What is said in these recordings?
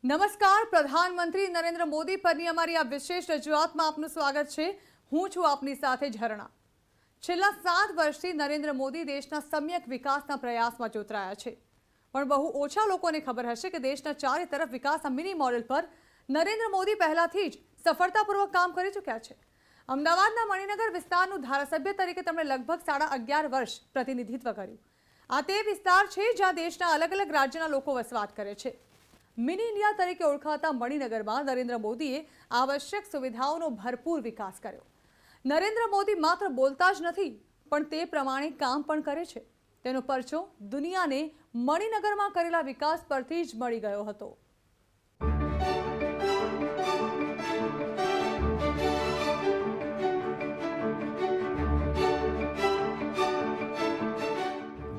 નમસ્કાર, પ્રધાનમંત્રી નરેન્દ્ર મોદી પરની અમારી આ વિશેષ રજૂઆતમાં આપનું સ્વાગત છે। હું છું આપની સાથે ઝરણા। છેલ્લા 7 વર્ષથી નરેન્દ્ર મોદી દેશના સમ્યક વિકાસના પ્રયાસમાં જોતરાયા છે, પણ બહુ ઓછા લોકોને ખબર હશે કે દેશના ચારે તરફ વિકાસના મિની મોડેલ પર નરેન્દ્ર મોદી પહેલાથી જ સફળતાપૂર્વક કામ કરી ચૂક્યા છે। અમદાવાદના મણિનગર વિસ્તારનું ધારાસભ્ય તરીકે તેમણે લગભગ 11.5 વર્ષ પ્રતિનિધિત્વ કર્યું। આ તે વિસ્તાર છે જ્યાં દેશના અલગ અલગ રાજ્યના લોકો વસવાટ કરે છે। મિની ઇન્ડિયા તરીકે ઓળખાતા મણિનગરમાં નરેન્દ્ર મોદીએ આવશ્યક સુવિધાઓનો ભરપૂર વિકાસ કર્યો। નરેન્દ્ર મોદી માત્ર બોલતા જ નથી, પણ તે પ્રમાણે કામ પણ કરે છે। તેનો પરચો દુનિયાને મણિનગરમાં કરેલા વિકાસ પરથી જ મળી ગયો હતો।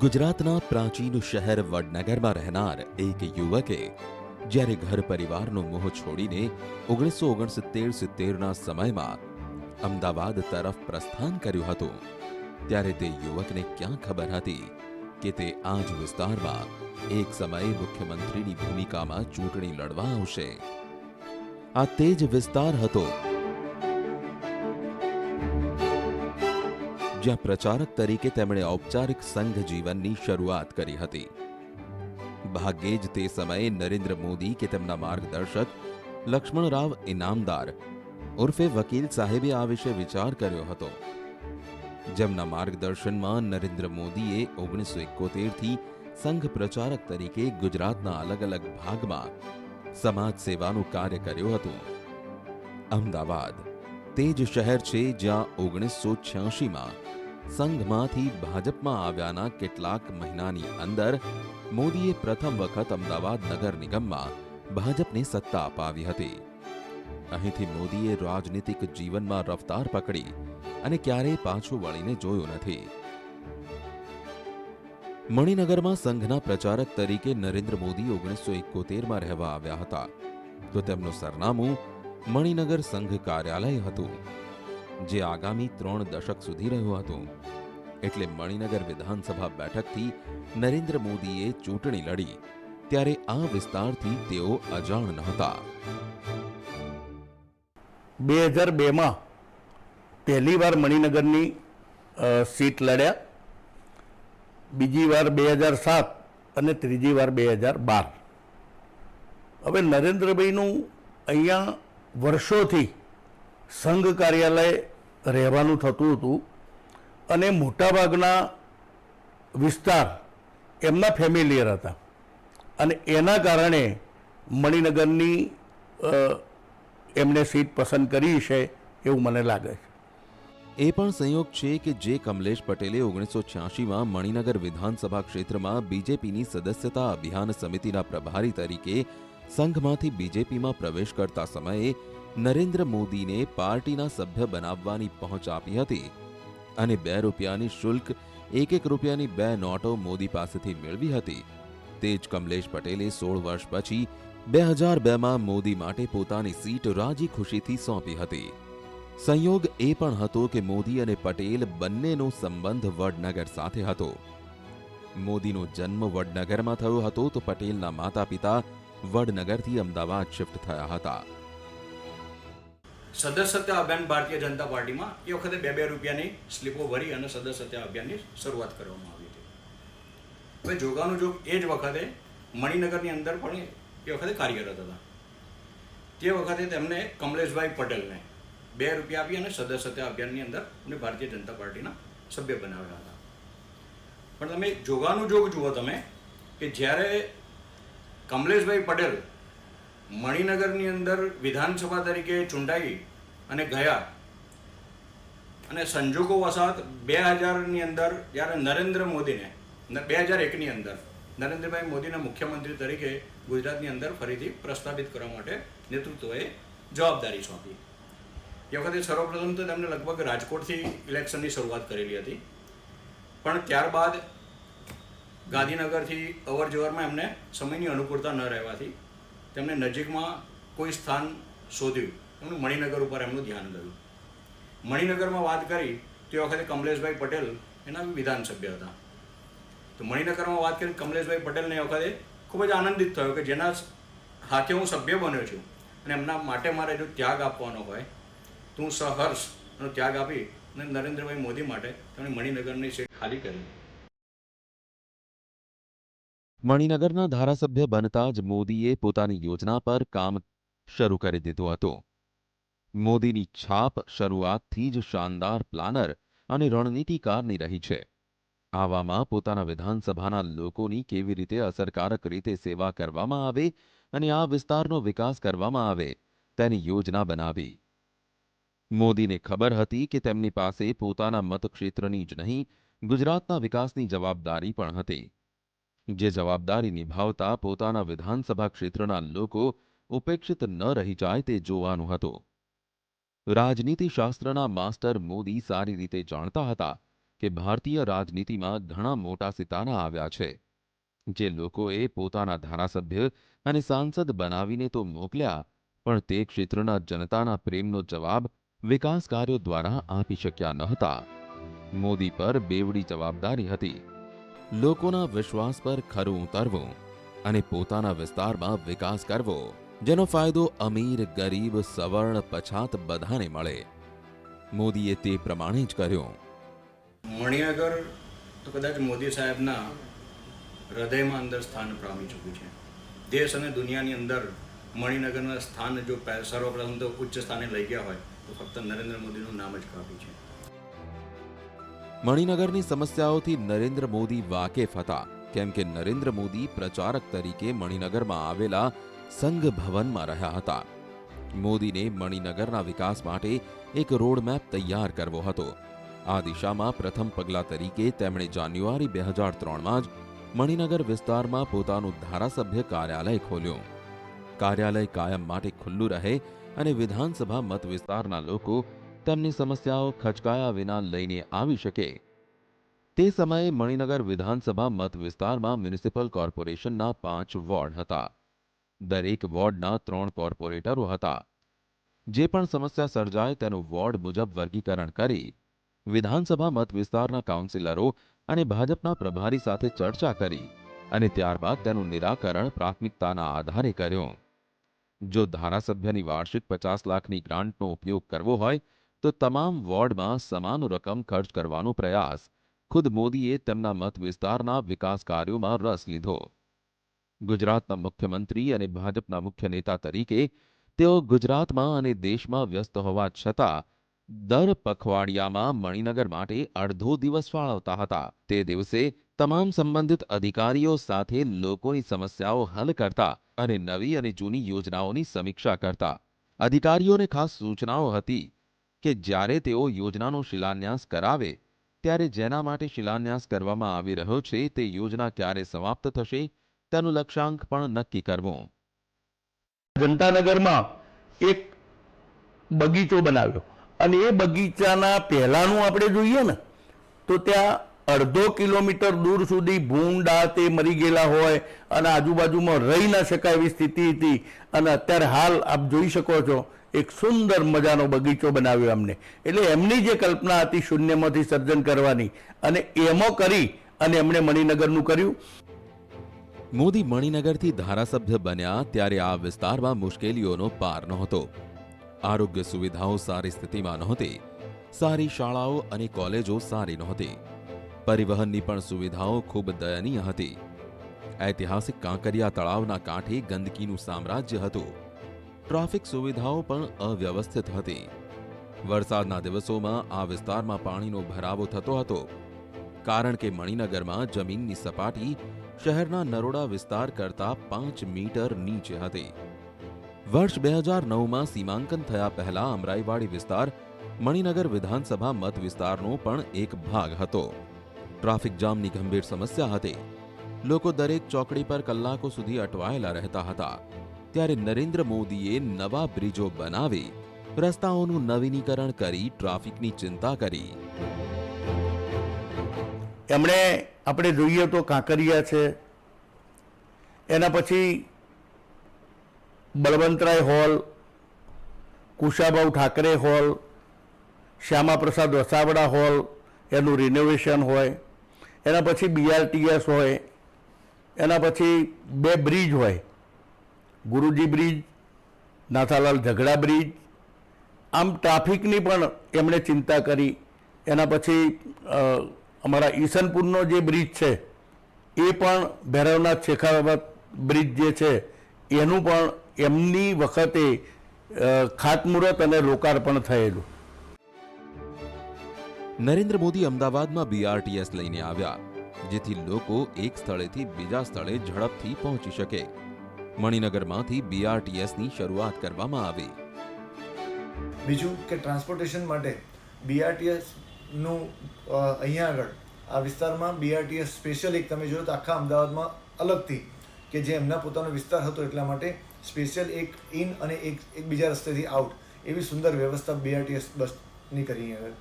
ગુજરાતના પ્રાચીન શહેર વડનગરમાં રહેનાર એક યુવકે જ્યારે ઘર પરિવારનો મોહ છોડીને 1969-70ના સમયમાં અમદાવાદ તરફ પ્રસ્થાન કર્યું હતું, ત્યારે તે યુવકને ક્યાં ખબર હતી કે તે આ જ વિસ્તારમાં એક સમયે મુખ્યમંત્રીની ભૂમિકામાં ચૂંટણી લડવા આવશે। આ તે જ વિસ્તાર હતો જ્યાં પ્રચારક તરીકે તેમણે ઔપચારિક સંઘ જીવનની શરૂઆત કરી હતી। ભાગ્યે જ તે સમયે નરેન્દ્ર મોદી કે તેમના માર્ગદર્શક લક્ષ્મણરાવ ઇનામદાર ઉર્ફે વકીલ સાહેબે આ વિશે વિચાર કર્યો હતો, જેમના માર્ગદર્શનમાં નરેન્દ્ર મોદીએ 1971થી સંઘ પ્રચારક તરીકે ગુજરાતના અલગ અલગ ભાગમાં સમાજ સેવાનું કાર્ય કર્યું હતું। અમદાવાદ તે જ શહેર છે જ્યાં 1986માં સંઘમાંથી ભાજપમાં આવ્યાના કેટલાક મહિનાની અંદર મોદીએ પ્રથમ વખત અમદાવાદ નગર નિગમમાં ભાજપને સત્તા અપાવી હતી। અહીંથી મોદીએ રાજનીતિક જીવનમાં રફતાર પકડી અને ક્યારેય પાછું વળીને જોયું નથી। મણિનગરમાં સંઘના પ્રચારક તરીકે નરેન્દ્ર મોદી 1971માં રહેવા આવ્યા હતા, તો તેમનું સરનામું મણિનગર સંઘ કાર્યાલય હતું, જે આગામી 3 દશક સુધી રહ્યું હતું। એટલે મણિનગર વિધાનસભા બેઠકથી નરેન્દ્ર મોદીએ ચૂંટણી લડી ત્યારે આ વિસ્તારથી તેઓ અજાણ નહોતા। 2002માં પહેલી વાર મણિનગરની સીટ લડ્યા, બીજી વાર 2007 અને ત્રીજી વાર 2012। હવે નરેન્દ્રભાઈનું અહીંયા વર્ષોથી સંઘ કાર્યાલય રહેવાનું થતું હતું અને મોટાભાગના વિસ્તાર એમના ફેમિલિયર હતા અને એના કારણે મણિનગરની એમને સીટ પસંદ કરી છે એવું મને લાગે છે। એ પણ સંયોગ છે કે જે કમલેશ પટેલે 1986માં મણિનગર વિધાનસભા ક્ષેત્રમાં બીજેપીની સદસ્યતા અભિયાન સમિતિના પ્રભારી તરીકે સંઘમાંથી બીજેપીમાં પ્રવેશ કરતા સમયે નરેન્દ્ર મોદીને પાર્ટીના સભ્ય બનાવવાની પહોંચ આપી હતી અને 2 રૂપિયાની શુલ્ક 1 રૂપિયાની 2 નોટો મોદી પાસેથી મેળવી હતી। તે જ કમલેશ પટેલે 16 વર્ષ પછી 2002માં મોદી માટે પોતાની સીટ રાજી ખુશીથી સોંપી હતી। સંયોગ એ પણ હતો કે મોદી અને પટેલ બંનેનો સંબંધ વડનગર સાથે હતો। મોદીનો જન્મ વડનગરમાં થયો હતો, તો પટેલના માતા પિતા વડનગરથી અમદાવાદ શિફ્ટ થયા હતા। સદસ્યતા અભિયાન ભારતીય જનતા પાર્ટીમાં એ વખતે 2 રૂપિયાની સ્લીપો ભરી અને સદસ્યતા અભિયાનની શરૂઆત કરવામાં આવી હતી। હવે જોગાનું જોગ એ જ વખતે મણિનગરની અંદર પણ એ વખતે કાર્યરત હતા। તે વખતે તેમને કમલેશભાઈ પટેલને 2 રૂપિયા આપી અને સદસ્યતા અભિયાનની અંદર અને ભારતીય જનતા પાર્ટીના સભ્ય બનાવ્યા હતા। પણ તમે જોગાનું જોગ જુઓ તમે કે જ્યારે કમલેશભાઈ પટેલ મણિનગરની અંદર વિધાનસભા તરીકે ચૂંટાઈ અને ગયા અને સંજોગો વસાત 2000ની અંદર જ્યારે નરેન્દ્ર મોદીને 2001ની અંદર નરેન્દ્રભાઈ મોદીને મુખ્યમંત્રી તરીકે ગુજરાતની અંદર ફરીથી પ્રસ્થાપિત કરવા માટે નેતૃત્વએ જવાબદારી સોંપી। એ વખતે સર્વપ્રથમ તો તેમણે લગભગ રાજકોટથી ઇલેક્શનની શરૂઆત કરેલી હતી, પણ ત્યારબાદ ગાંધીનગરથી અવર જવરમાં એમને સમયની અનુકૂળતા ન રહેવાથી તેમણે નજીકમાં કોઈ સ્થાન શોધ્યું, એમનું મણિનગર ઉપર એમનું ધ્યાન ગયું। મણિનગરમાં વાત કરી તે વખતે કમલેશભાઈ પટેલ એના વિધાનસભ્ય હતા। તો મણિનગરમાં વાત કરી કમલેશભાઈ પટેલને એ વખતે ખૂબ જ આનંદિત થયો કે જેના હાથે હું સભ્ય બન્યો છું અને એમના માટે મારે જો ત્યાગ આપવાનો હોય તો હું સહર્ષ એનો ત્યાગ આપી અને નરેન્દ્રભાઈ મોદી માટે તેમણે મણિનગરની સીટ ખાલી કરી. મણિનગરના ધારાસભ્ય બનતા જ મોદીએ પોતાની યોજના પર કામ શરૂ કરી દીધું હતું. મોદીની છાપ શરૂઆતથી જ શાનદાર પ્લાનર અને રણનીતિકારની રહી છે. આવામાં પોતાના વિધાનસભાના લોકોની કેવી રીતે અસરકારક રીતે સેવા કરવામાં આવે અને આ વિસ્તારનો વિકાસ કરવામાં આવે તેની યોજના બનાવી. મોદીને ખબર હતી કે તેમની પાસે પોતાના મતક્ષેત્રની જ નહીં ગુજરાતના વિકાસની જવાબદારી પણ હતી. જે જવાબદારી નિભાવતા પોતાના વિધાનસભા ક્ષેત્રના લોકો ઉપેક્ષિત ન રહી જાય તે જોવાનું હતું. રાજનીતિશાસ્ત્રના માસ્ટર મોદી સારી રીતે જાણતા હતા કે ભારતીય રાજનીતિમાં ઘણા મોટા સિતારા આવ્યા છે, જે લોકોએ પોતાના ધારાસભ્ય અને સાંસદ બનાવીને તો મોકલ્યા, પણ તે ક્ષેત્રના જનતાના પ્રેમનો જવાબ વિકાસ કાર્યો દ્વારા આપી શક્યા ન હતા. મોદી પર બેવડી જવાબદારી હતી. લોકોના વિશ્વાસ પર ખરું ઉતરવું અને પોતાના વિસ્તારમાં વિકાસ કરવો, જેનો ફાયદો અમીર, ગરીબ, સવર્ણ, પછાત બધાને મળે. મોદીએ તે પ્રમાણે જ કર્યું. મણિનગર તો કદાચ મોદી સાહેબના હૃદયમાં અંદર સ્થાન પામી ચૂક્યું છે. દેશ અને દુનિયાની અંદર મણિનગરના સ્થાન જો સર્વપ્રથમ તો ઉચ્ચ સ્થાને લઈ ગયા હોય તો ફક્ત નરેન્દ્ર મોદીનું નામ જ કાફી છે. મણિનગરની સમસ્યાઓથી નરેન્દ્ર મોદી વાકેફ હતા, કેમ કે નરેન્દ્ર મોદી પ્રચારક તરીકે મણિનગરમાં આવેલા સંઘ ભવનમાં રહ્યા હતા. મોદીને મણિનગરના વિકાસ માટે એક રોડમેપ તૈયાર કરવો હતો. આ દિશામાં પ્રથમ પગલા તરીકે તેમણે જાન્યુઆરી 2003માં જ મણિનગર વિસ્તારમાં પોતાનું ધારાસભ્ય કાર્યાલય ખોલ્યું. કાર્યાલય કાયમ માટે ખુલ્લું રહે અને વિધાનસભા મત વિસ્તારના લોકો તેમની સમસ્યાઓ ખચકાયા વિના લઈને આવી શકે. તે સમયે મણિનગર વિધાનસભા મત વિસ્તારમાં મ્યુનિસિપલ કોર્પોરેશનના 5 વોર્ડ હતા. દરેક વોર્ડના 3 કોર્પોરેટરો હતા. જે પણ સમસ્યા સર્જાય તેનું વોર્ડ મુજબ વર્ગીકરણ કરી વિધાનસભા મત વિસ્તારના કાઉન્સિલરો અને ભાજપના પ્રભારી સાથે ચર્ચા કરી અને ત્યારબાદ તેનું નિરાકરણ પ્રાથમિકતાના આધારે કર્યું. જો ધારાસભ્યની વાર્ષિક 50 લાખની ગ્રાન્ટનો ઉપયોગ કરવો હોય તો તમામ વોર્ડમાં સમાન રકમ ખર્ચ કરવાનો પ્રયાસ ખુદ મોદીએ તેમના મત વિસ્તારના વિકાસ કાર્યોમાં રસ લીધો. ગુજરાતના મુખ્યમંત્રી અને ભાજપના મુખ્ય નેતા તરીકે તેઓ ગુજરાતમાં અને દેશમાં વ્યસ્ત હોવા છતાં દર પખવાડિયામાં મણિનગર માટે અડધો દિવસ ફાળવતા હતા. તે દિવસે તમામ સંબંધિત અધિકારીઓ સાથે લોકોની સમસ્યાઓ હલ કરતા અને નવી અને જૂની યોજનાઓની સમીક્ષા કરતા. અધિકારીઓને ખાસ સૂચનાઓ હતી કે જ્યારે તેઓ યોજનાનો શિલાન્યાસ કરાવે ત્યારે જેના માટે શિલાન્યાસ કરવામાં આવી રહ્યો છે તે યોજના ક્યારે સમાપ્ત થશે તેનું લક્ષ્યાંક પણ નક્કી કરવું. જનતાનગરમાં એક બગીચો બનાવ્યો અને એ બગીચાના પહેલાનું આપણે જોઈએ ને તો ત્યાં 1.5 કિલોમીટર દૂર સુધી ભૂંડા તે મરી ગયેલા હોય અને આજુબાજુમાં રહી ના શકાય એવી સ્થિતિ હતી. અને અત્યારે હાલ આપ જોઈ શકો છો એક સુંદર મજાનો બગીચો બનાવ્યો એમને. એટલે એમની જે કલ્પના હતી શૂન્યમાંથી સર્જન કરવાની અને એમાં કરી અને એમણે મણિનગરનું કર્યું. મોદી મણિનગરથી ધારાસભ્ય બન્યા ત્યારે આ વિસ્તારમાં મુશ્કેલીઓનો પાર નહોતો. આરોગ્ય સુવિધાઓ સારી સ્થિતિમાં નહોતી. સારી શાળાઓ અને કોલેજો સારી નહોતી. પરિવહનની પણ સુવિધાઓ ખૂબ દયનીય હતી. ઐતિહાસિક કાંકરિયા તળાવના કાંઠે ગંદકીનું સામ્રાજ્ય હતું. ટ્રાફિક સુવિધાઓ પણ અવ્યવસ્થિત હતી. વરસાદના દિવસોમાં આ વિસ્તારમાં પાણીનો ભરાવો થતો હતો, કારણ કે મણિનગરમાં જમીનની સપાટી શહેરના નરોડા વિસ્તાર કરતાં 5 મીટર નીચે હતી. વર્ષ 2009માં સીમાંકન થયા પહેલા અમરાઈવાડી વિસ્તાર મણિનગર વિધાનસભા મત વિસ્તારનો પણ એક ભાગ હતો. ટ્રાફિક જામની ગંભીર સમસ્યા હતી. લોકો દરેક ચોકડી પર કલાકો સુધી અટવાયેલા રહેતા હતા. ત્યારે નરેન્દ્ર મોદીએ નવા બ્રિજો બનાવી રસ્તાઓનું નવીનીકરણ કરી ટ્રાફિકની ચિંતા કરી. એમણે આપણે જોઈએ તો કાંકરિયા છે, એના પછી Balwantrai hall, Kushabhau Thackeray hall, Shyamaprasad Vasavada hall એનું રિનોવેશન હોય, એના પછી BRTS હોય, એના પછી 2 બ્રિજ હોય ગુરુજી બ્રિજ, નાથાલાલ ઝઘડા બ્રિજ, આમ ટ્રાફિકની પણ એમણે ચિંતા કરી. એના પછી અમારા ઈસનપુરનો જે બ્રિજ છે એ પણ ભૈરવનાથ શેખાવત બ્રિજ જે છે એનું પણ એમની વખતે ખાતમુહૂર્ત અને લોકાર્પણ થયેલું. નરેન્દ્ર મોદી અમદાવાદમાં BRTS લઈને આવ્યા, જેથી લોકો એક સ્થળેથી બીજા સ્થળે ઝડપથી પહોંચી શકે. મણિનગરમાંથી BRTSની શરૂઆત કરવામાં આવી. બીજું કે ટ્રાન્સપોર્ટેશન માટે BRTSનું અહીંયા આગળ આ વિસ્તારમાં BRTS સ્પેશિયલ એક તમે જોયો તો આખા અમદાવાદમાં અલગથી કે જે એમના પોતાનો વિસ્તાર હતો એટલા માટે સ્પેશિયલ એક ઇન અને એક બીજા રસ્તેથી આઉટ એવી સુંદર વ્યવસ્થા BRTS બસની કરી આગળ.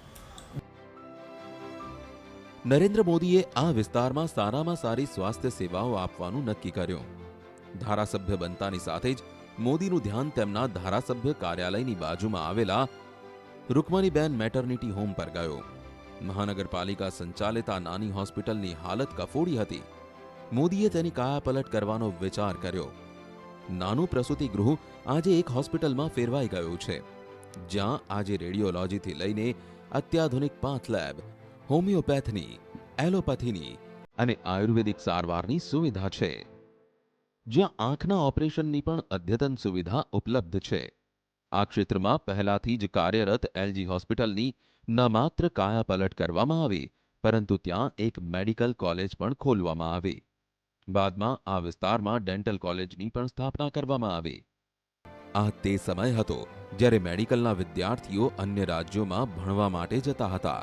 નરેન્દ્ર મોદીએ આ વિસ્તારમાં સારામાં સારી સ્વાસ્થ્ય સેવાઓ આપવાનું નક્કી કર્યું. ધારાસભ્ય બનતાની સાથે જ મોદીનું ધ્યાન તેમના ધારાસભ્ય કાર્યાલયની બાજુમાં આવેલા રૂકમણીબેન મેટર્નિટી હોમ પર ગયો. મહાનગરપાલિકા સંચાલિત આ નાની હોસ્પિટલની હાલત કફોડી હતી. મોદીએ તેની કાયાપલટ કરવાનો વિચાર કર્યો. નાનું પ્રસૂતિ ગૃહ આજે એક હોસ્પિટલમાં ફેરવાઈ ગયું છે, જ્યાં આજે રેડિયોલોજીથી લઈને અત્યાધુનિક પાથ લેબ, હોમિયોપેથની, એલોપેથીની અને આયુર્વેદિક સારવારની સુવિધા છે, જ્યાં આંખના ઓપરેશનની પણ અદ્યતન સુવિધા ઉપલબ્ધ છે. આ ક્ષેત્રમાં પહેલાથી જ કાર્યરત LG હોસ્પિટલની ન માત્ર કાયાપલટ કરવામાં આવી, પરંતુ ત્યાં એક મેડિકલ કોલેજ પણ ખોલવામાં આવી. બાદમાં આ વિસ્તારમાં ડેન્ટલ કોલેજની પણ સ્થાપના કરવામાં આવી. આ તે સમય હતો જ્યારે મેડિકલના વિદ્યાર્થીઓ અન્ય રાજ્યોમાં ભણવા માટે જતા હતા.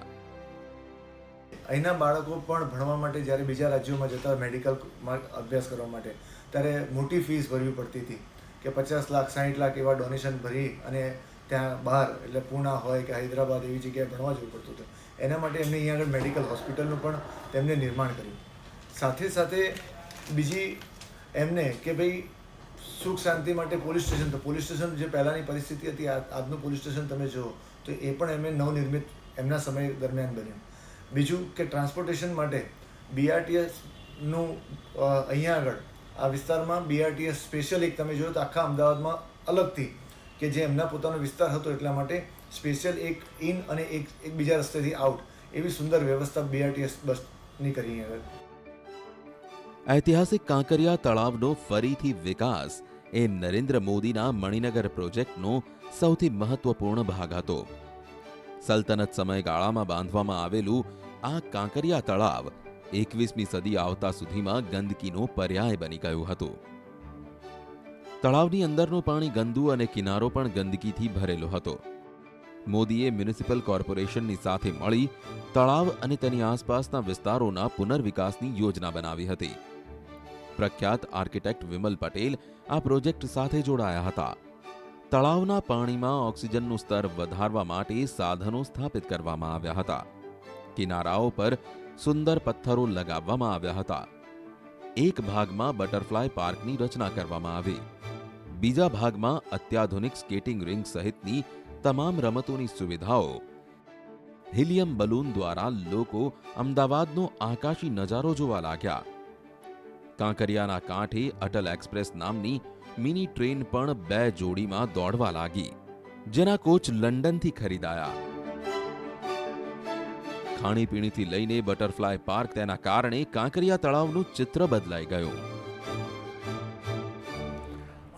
અહીંના બાળકો પણ ભણવા માટે જ્યારે બીજા રાજ્યોમાં જતા મેડિકલમાં અભ્યાસ કરવા માટે ત્યારે મોટી ફીસ ભરવી પડતી હતી કે 50 લાખ 60 લાખ એવા ડોનેશન ભરી અને ત્યાં બહાર એટલે પૂના હોય કે હૈદરાબાદ એવી જગ્યાએ ભણવા જવું પડતું હતું. એના માટે એમને અહીંયા આગળ મેડિકલ હોસ્પિટલનું પણ તેમને નિર્માણ કર્યું. સાથે સાથે બીજી એમને કે ભાઈ સુખ શાંતિ માટે પોલીસ સ્ટેશન, તો પોલીસ સ્ટેશન જે પહેલાંની પરિસ્થિતિ હતી આજનું પોલીસ સ્ટેશન તમે જુઓ તો એ પણ એમને નવનિર્મિત એમના સમય દરમિયાન બન્યું. બીજું કે ટ્રાન્સપોર્ટેશન માટે BRTSનું અહીંયા આગળ આ વિસ્તારમાં BRTS સ્પેશિયલ એક તમે જોયો તો આખા અમદાવાદમાં અલગથી કે જે એમના પોતાનો વિસ્તાર હતો એટલા માટે સ્પેશિયલ એક ઇન અને એક બીજા રસ્તેથી આઉટ એવી સુંદર વ્યવસ્થા BRTS બસની કરી આગળ. ઐતિહાસિક કાંકરિયા તળાવનો ફરીથી વિકાસ એ નરેન્દ્ર મોદીના મણિનગર પ્રોજેક્ટનો સૌથી મહત્વપૂર્ણ ભાગ હતો. સલ્તનત સમયગાળામાં બાંધવામાં આવેલું આ કાંકરિયા તળાવ 21મી સદી આવતા સુધીમાં ગંદકીનો પર્યાય બની ગયું હતું. તળાવની અંદરનું પાણી ગંદુ અને કિનારો પણ ગંદકીથી ભરેલો હતો. મોદીએ મ્યુનિસિપલ કોર્પોરેશનની સાથે મળી તળાવ અને તેની આસપાસના વિસ્તારોના પુનર્વિકાસની યોજના બનાવી હતી. પ્રખ્યાત આર્કિટેક્ટ વિમલ પટેલ આ પ્રોજેક્ટ સાથે જોડાયા હતા. તળાવના પાણીમાં ઓક્સિજનનું સ્તર વધારવા માટે સાધનો સ્થાપિત કરવામાં આવ્યા હતા. કિનારાઓ પર સુંદર પથ્થરો લગાવવામાં આવ્યા હતા. એક ભાગમાં બટરફ્લાય પાર્કની રચના કરવામાં આવી. બીજા ભાગમાં અત્યાધુનિક સ્કેટિંગ રિંગ સહિતની તમામ રમતોની સુવિધાઓ. હિલિયમ બલૂન દ્વારા લોકો અમદાવાદનો આકાશી નજારો જોવા લાગ્યા. કાંકરિયાના કાંઠે અટલ એક્સપ્રેસ નામની મિની ટ્રેન પણ 2 જોડીમાં દોડવા લાગી, જેના કોચ લંડનથી ખરીદાયા. ખાણીપીણીથી લઈને બટરફ્લાય પાર્ક, તેના કારણે કાંકરિયા તળાવનું ચિત્ર બદલાઈ ગયું.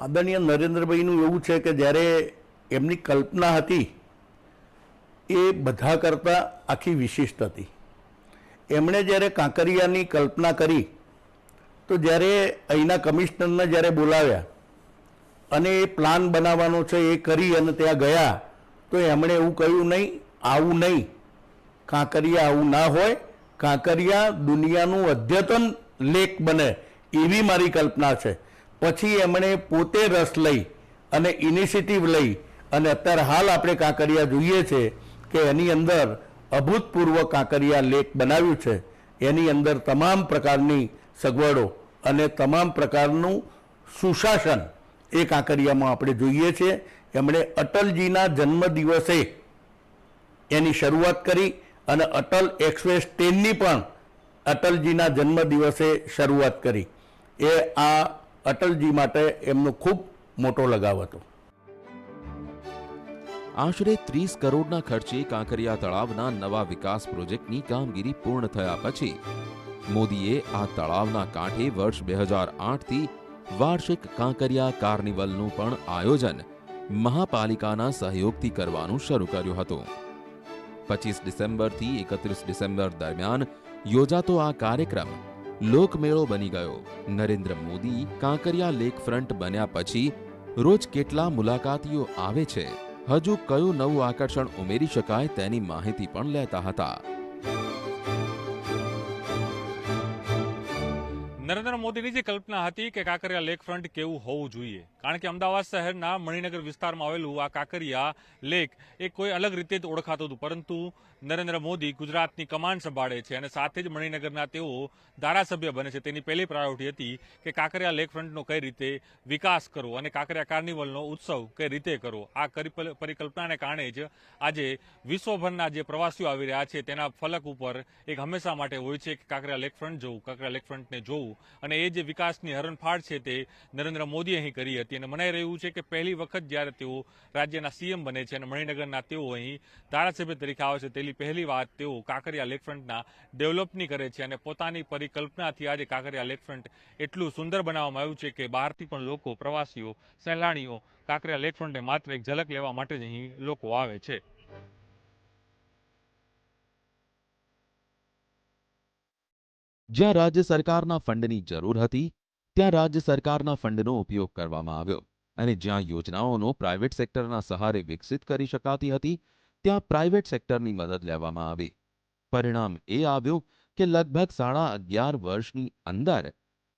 આદરણીય નરેન્દ્રભાઈનું એવું છે કે જ્યારે એમની કલ્પના હતી એ બધા કરતાં આખી વિશિષ્ટ હતી. એમણે જ્યારે કાંકરિયાની કલ્પના કરી તો જ્યારે અહીંના કમિશનરને જ્યારે બોલાવ્યા અને એ પ્લાન બનાવવાનો છે એ કરી અને ત્યાં ગયા તો એમણે એવું કહ્યું, નહીં આવું નહીં, કાંકરિયા આવું ના હોય, કાંકરિયા દુનિયાનું અદ્યતન લેક બને એવી મારી કલ્પના છે. પછી એમણે પોતે રસ લઈ અને ઇનિશિયેટિવ લઈ અને અત્યારે હાલ આપણે કાંકરિયા જોઈએ છે કે એની અંદર અભૂતપૂર્વ કાંકરિયા લેક બનાવ્યું છે. એની અંદર તમામ પ્રકારની સગવડો અને તમામ પ્રકારનું સુશાસન એ કાંકરિયામાં આપણે જોઈએ છીએ. એમણે અટલજીના જન્મદિવસે એની શરૂઆત કરી અને અટલ એક્સપ્રેસ ટ્રેનની પણ અટલજીના જન્મદિવસે શરૂઆત કરી. એ આ અટલજી માટે એમનો ખૂબ મોટો લગાવ હતો. આશરે 30 કરોડના ખર્ચે કાંકરિયા તળાવના નવા વિકાસ પ્રોજેક્ટની કામગીરી પૂર્ણ થયા પછી મોદીએ આ તળાવના કાંઠે વર્ષ 2008થી વાર્ષિક કાંકરિયા કાર્નિવલનું પણ આયોજન મહાપાલિકાના સહયોગથી કરવાનું શરૂ કર્યું હતું. 25 ડિસેમ્બરથી 31 ડિસેમ્બર દરમિયાન યોજાતો આ કાર્યક્રમ લોકમેળો બની ગયો. નરેન્દ્ર મોદી કાંકરિયા લેક ફ્રન્ટ બન્યા પછી રોજ કેટલા મુલાકાતીઓ આવે છે, હજુ કયું નવું આકર્ષણ ઉમેરી શકાય તેની માહિતી પણ લેતા હતા. નરેન્દ્ર મોદીની જે કલ્પના હતી કે કાંકરિયા લેક ફ્રન્ટ કેવું હોવું જોઈએ, કારણ કે અમદાવાદ શહેરના મણિનગર વિસ્તારમાં આવેલું આ કાંકરિયા લેક એ કોઈ અલગ રીતે જ ઓળખાતું હતું, પરંતુ નરેન્દ્ર મોદી ગુજરાતની કમાન સંભાળે છે અને સાથે જ મણિનગરના તેઓ ધારાસભ્ય બને છે. તેની પહેલી પ્રાયોરિટી હતી કે કાંકરિયા લેક ફ્રન્ટનો કઈ રીતે વિકાસ કરવો અને કાંકરિયા કાર્નિવલનો ઉત્સવ કઈ રીતે કરવો. આ પરિકલ્પનાને કારણે જ આજે વિશ્વભરના જે પ્રવાસીઓ આવી રહ્યા છે તેના ફલક ઉપર એક હંમેશા માટે હોય છે કે કાંકરિયા લેક ફ્રન્ટ જોવું, કાંકરિયા લેક ફ્રન્ટને જોવું. અને એ જે વિકાસની હરણફાળ છે તે નરેન્દ્ર મોદીએ અહીં કરી હતી અને મનાઈ રહ્યું છે કે પહેલી વખત જ્યારે તેઓ રાજ્યના સીએમ બને છે અને મણિનગરના તેઓ અહીં ધારાસભ્ય તરીકે આવે છે, તેની પહેલી વાત તેઓ કાંકરિયા લેક ફ્રન્ટના ડેવલપની કરે છે અને પોતાની પરિકલ્પનાથી આજે કાંકરિયા લેક ફ્રન્ટ એટલું સુંદર બનાવવામાં આવ્યું છે કે બહારથી પણ લોકો, પ્રવાસીઓ, સહેલાણીઓ કાંકરિયા લેક ફ્રન્ટને માત્ર એક ઝલક લેવા માટે જ અહીં લોકો આવે છે. જ્યાં રાજ્ય સરકારના ફંડની જરૂર હતી ત્યાં રાજ્ય સરકારના ફંડનો ઉપયોગ કરવામાં આવ્યો અને જ્યાં યોજનાઓનો પ્રાઇવેટ સેક્ટરના સહારે વિકસિત કરી શકાતી હતી ત્યાં પ્રાઇવેટ સેક્ટરની મદદ લેવામાં આવી. પરિણામ એ આવ્યું કે લગભગ 11.5 વર્ષની અંદર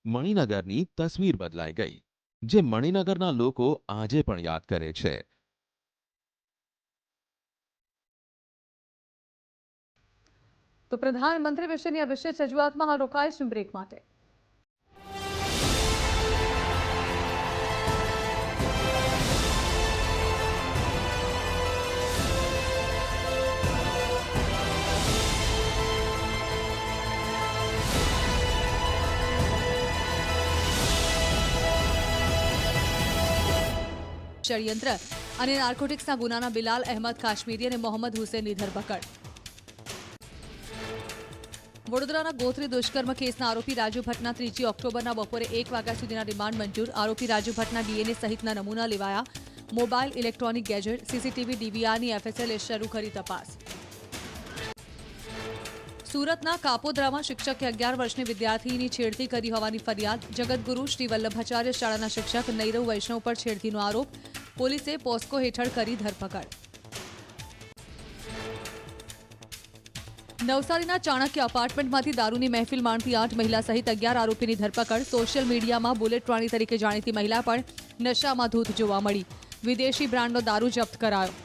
મણિનગરની તસવીર બદલાઈ ગઈ, જે મણિનગરના લોકો આજે પણ યાદ કરે છે. તો પ્રધાનમંત્રી વિશેની આ વિશેષ રજૂઆતમાં હાલ રોકાઈશું બ્રેક માટે. ષડયંત્ર અને નાર્કોટિક્સના ગુનાના બિલાલ અહેમદ કાશ્મીરી અને મોહમ્મદ હુસૈનની ધરપકડ. વડોદરાના ગોત્રી દુષ્કર્મ કેસના આરોપી રાજુ ભટ્ટના 3 ઓક્ટોબરના બપોરે 1 વાગ્યા સુધીના રિમાન્ડ મંજૂર. આરોપી રાજુ ભટ્ટના ડીએનએ સહિતના નમૂના લેવાયા. મોબાઈલ, ઇલેક્ટ્રોનિક ગેજેટ, સીસીટીવી, ડીવીઆરની એફએસએલે શરૂ કરી તપાસ. સુરતના કાપોદ્રામાં શિક્ષકે 11 વર્ષની વિદ્યાર્થીની છેડતી કરી હોવાની ફરિયાદ. જગતગુરુ શ્રી વલ્લભાચાર્ય શાળાના શિક્ષક નૈરવ વૈષ્ણવ પર છેડતીનો આરોપ. પોલીસે પોસ્કો હેઠળ કરી ધરપકડ. નવસારીના ચાણક્ય અપાર્ટમેન્ટમાંથી દારૂની મહેફિલ માણતી 8 મહિલા સહિત 11 આરોપીની ધરપકડ. સોશિયલ મીડિયામાં બુલેટ રાણી તરીકે જાણીતી મહિલા પણ નશામાં ધૂત જોવા મળી. વિદેશી બ્રાન્ડનો દારૂ જપ્ત કરાયો.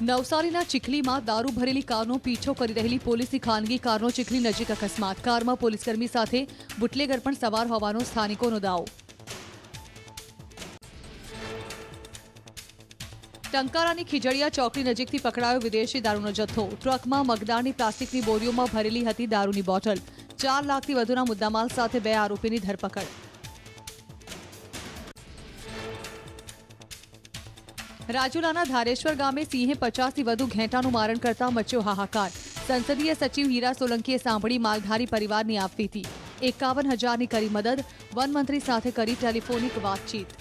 નવસારીના ચીખલીમાં દારૂ ભરેલી કારનો પીછો કરી રહેલી પોલીસની ખાનગી કારનો ચીખલી નજીક અકસ્માત. કારમાં પોલીસકર્મી સાથે બુટલેગર પણ સવાર હોવાનો સ્થાનિકોનો દાવો. ટંકારાની ખીજડીયા ચોકડી નજીકથી પકડાયો વિદેશી દારૂનો જથ્થો. ટ્રકમાં મગદાળની પ્લાસ્ટિકની બોરીઓમાં ભરેલી હતી દારૂની બોટલ. 4 લાખથી વધુના મુદ્દામાલ સાથે 2 આરોપીની ધરપકડ. રાજુલાના ધારેશ્વર ગામે સિંહે 50થી વધુ ઘેટાનું મારણ કરતા મચ્યો હાહાકાર. સંસદીય સચિવ હીરા સોલંકીએ સાંભળી માલધારી પરિવારની આપવીતી. 51,000ની કરી મદદ. વનમંત્રી સાથે કરી ટેલિફોનિક વાતચીત.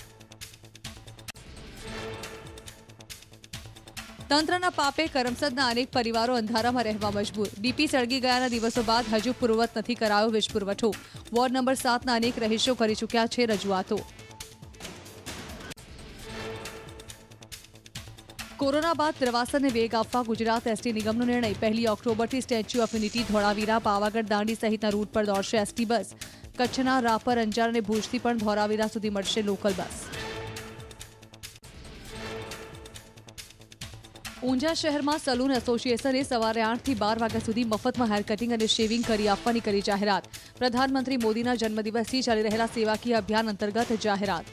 તંત્રના પાપે કરમસદના અનેક પરિવારો અંધારામાં રહેવા મજબૂર. ડીપી સળગી ગયાના દિવસો બાદ હજુ પૂર્વવત નથી કરાયો વીજ પુરવઠો. વોર્ડ નંબર 7ના અનેક રહીશો કરી ચૂક્યા છે રજૂઆતો. કોરોના બાદ પ્રવાસનને વેગ આપવા ગુજરાત એસટી નિગમનો નિર્ણય. 1 ઓક્ટોબરથી statue of unity, Dholavira, Pavagadh, Dandi સહિતના રૂટ પર દોડશે એસટી બસ. કચ્છના રાપર, અંજાર અને ભુજથી પણ ધોળાવીરા સુધી મળશે લોકલ બસ. ઊંઝા શહેરમાં સલૂન એસોસિએશને સવારે 8થી 12 વાગ્યા સુધી મફતમાં હેર કટિંગ અને શેવિંગ કરી આપવાની કરી જાહેરાત. પ્રધાનમંત્રી મોદીના જન્મદિવસથી ચાલી રહેલા સેવાકીય અભિયાન અંતર્ગત જાહેરાત.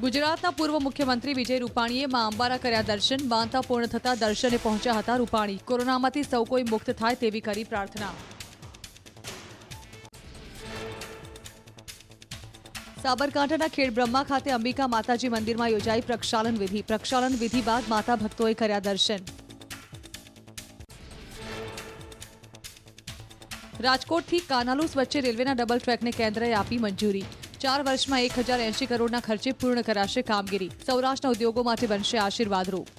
ગુજરાતના પૂર્વ મુખ્યમંત્રી વિજય રૂપાણીએ મા અંબાના કર્યા દર્શન. માનતા પૂર્ણ થતા દર્શને પહોંચ્યા હતા રૂપાણી. કોરોનામાંથી સૌ કોઈ મુક્ત થાય તેવી કરી પ્રાર્થના. સાબરકાંઠાના ખેડબ્રહ્મા ખાતે અંબિકા માતાજી મંદિરમાં યોજાઈ પ્રક્ષાલન વિધિ બાદ માતા ભક્તોએ કર્યા દર્શન. રાજકોટથી કાનાલુસ વચ્ચે રેલવેના ડબલ ટ્રેકને કેન્દ્રએ આપી મંજૂરી. 4 વર્ષમાં 1080 કરોડના ખર્ચે પૂર્ણ કરાશે કામગીરી. સૌરાષ્ટ્રના ઉદ્યોગો માટે બનશે આશીર્વાદરૂપ.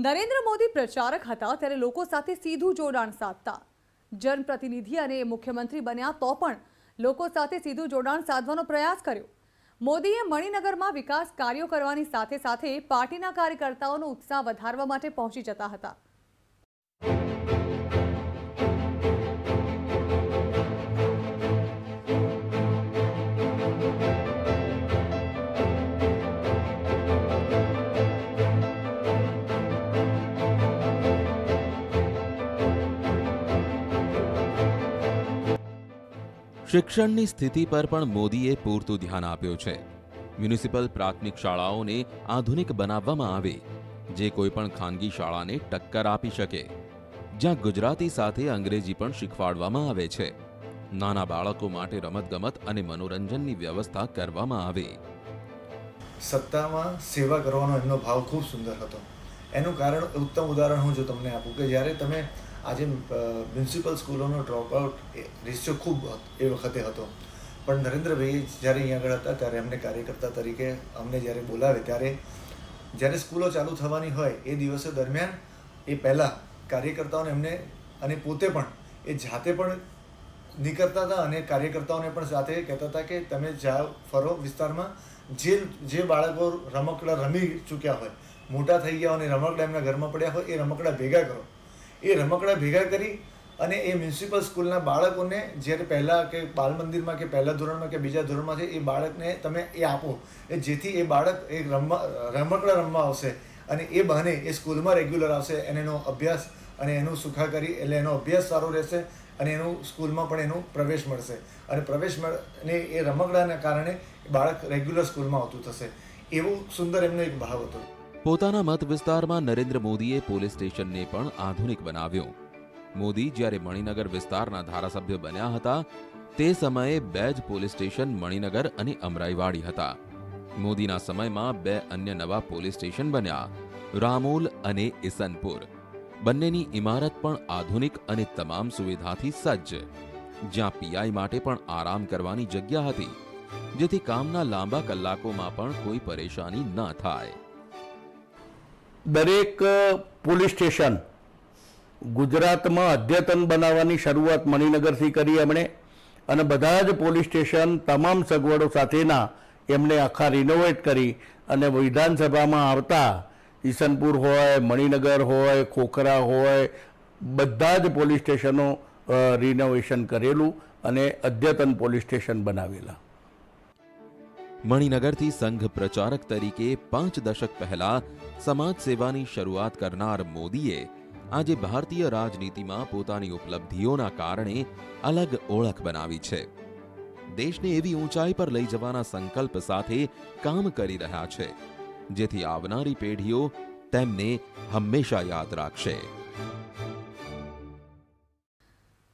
નરેન્દ્ર મોદી પ્રચારક હતા ત્યારે લોકો સાથે સીધું જોડાણ સાધતા. જનપ્રતિનિધિ અને મુખ્યમંત્રી બન્યા તો પણ લોકો સાથે સીધું જોડાણ સાધવાનો પ્રયાસ કર્યો. મોદીએ મણિનગરમાં વિકાસ કાર્યો કરવાની સાથે સાથે પાર્ટીના કાર્યકર્તાઓનો ઉત્સાહ વધારવા માટે પહોંચી જતા હતા. શિક્ષણની સ્થિતિ પર પણ મોદીએ પૂરતું ધ્યાન આપ્યું છે. મ્યુનિસિપલ પ્રાથમિક શાળાઓને આધુનિક બનાવવામાં આવે, જે કોઈ પણ ખાનગી શાળાને ટક્કર આપી શકે, જ્યાં ગુજરાતી સાથે અંગ્રેજી પણ શીખવાડવામાં આવે છે. નાના બાળકો માટે રમતગમત અને મનોરંજનની વ્યવસ્થા કરવામાં આવે. સત્તામાં સેવા કરવાનો એમનો ભાવ ખૂબ સુંદર હતો. એનું કારણ ઉત્તમ ઉદાહરણ હું જો તમને આપું કે જ્યારે તમે આજે મ્યુનિસિપલ સ્કૂલોનો ડ્રોપઆઉટ રેશિયો ખૂબ એ વખતે હતો, પણ નરેન્દ્રભાઈ જ્યારે અહીંયા આગળ હતા ત્યારે એમને કાર્યકર્તા તરીકે અમને જ્યારે બોલાવે ત્યારે જ્યારે સ્કૂલો ચાલુ થવાની હોય એ દિવસો દરમિયાન એ પહેલાં કાર્યકર્તાઓને એમને અને પોતે પણ એ જાતે પણ નીકળતા હતા અને કાર્યકર્તાઓને પણ સાથે કહેતા હતા કે તમે જાઓ ફરો વિસ્તારમાં, જે બાળકો રમકડા રમી ચૂક્યા હોય, મોટા થઈ ગયા અને રમકડા એમના ઘરમાં પડ્યા હોય, એ રમકડા ભેગા કરો. એ રમકડા ભેગા કરી અને એ મ્યુનિસિપલ સ્કૂલના બાળકોને જ્યારે પહેલાં કે બાલ મંદિરમાં કે પહેલા ધોરણમાં કે બીજા ધોરણમાં છે એ બાળકને તમે એ આપો, એ જેથી એ બાળક એ રમકડા રમવા આવશે અને એ બહાને એ સ્કૂલમાં રેગ્યુલર આવશે અને એનો અભ્યાસ અને એનું સુખાકારી એટલે એનો અભ્યાસ સારો રહેશે અને એનું સ્કૂલમાં પણ એનું પ્રવેશ મળશે અને પ્રવેશ ને એ રમકડાના કારણે બાળક રેગ્યુલર સ્કૂલમાં આવતું થશે. એવું સુંદર એમનો એક ભાવ હતો. પોતાના મત વિસ્તારમાં નરેન્દ્ર મોદીએ પોલીસ સ્ટેશનને પણ આધુનિક બનાવ્યું. મોદી જ્યારે મણિનગર વિસ્તારના ધારાસભ્ય બન્યા હતા તે સમયે 2 જ પોલીસ સ્ટેશન મણિનગર અને અમરાઈવાડી હતા. મોદીના સમયમાં 2 અન્ય નવા પોલીસ સ્ટેશન બન્યા, રામોલ અને ઇસનપુર. બંનેની ઇમારત પણ આધુનિક અને તમામ સુવિધાથી સજ્જ, જ્યાં પીઆઈ માટે પણ આરામ કરવાની જગ્યા હતી, જેથી કામના લાંબા કલાકોમાં પણ કોઈ પરેશાની ન થાય. દરેક પોલીસ સ્ટેશન ગુજરાતમાં અદ્યતન બનાવવાની શરૂઆત મણિનગરથી કરી એમણે અને બધા જ પોલીસ સ્ટેશન તમામ સગવડો સાથેના એમણે આખા રિનોવેટ કરી અને વિધાનસભામાં આવતા ઈસનપુર હોય, મણિનગર હોય, ખોખરા હોય, બધા જ પોલીસ સ્ટેશનો રિનોવેશન કરેલું અને અદ્યતન પોલીસ સ્ટેશન બનાવેલા. મણિનગરથી સંઘ પ્રચારક તરીકે 5 દશક પહેલા સમાજ સેવાની શરૂઆત કરનાર મોદીએ આજે ભારતીય રાજનીતિમાં પોતાની ઉપલબ્ધિઓના કારણે અલગ ઓળખ બનાવી છે. દેશને એવી ઊંચાઈ પર લઈ જવાના સંકલ્પ સાથે કામ કરી રહ્યા છે, જેથી આવનારી પેઢીઓ તેમને હંમેશા યાદ રાખશે.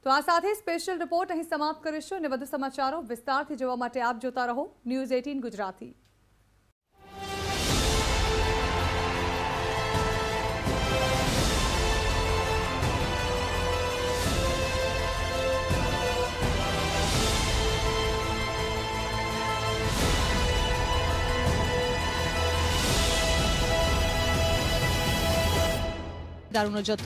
તો આ સાથે સ્પેશિયલ રિપોર્ટ અહીં સમાપ્ત કરીશું અને વધુ સમાચારો વિસ્તારથી જોવા માટે આપ જોતા રહો ન્યૂઝ 18 ગુજરાતી. દારૂનો જથ્થો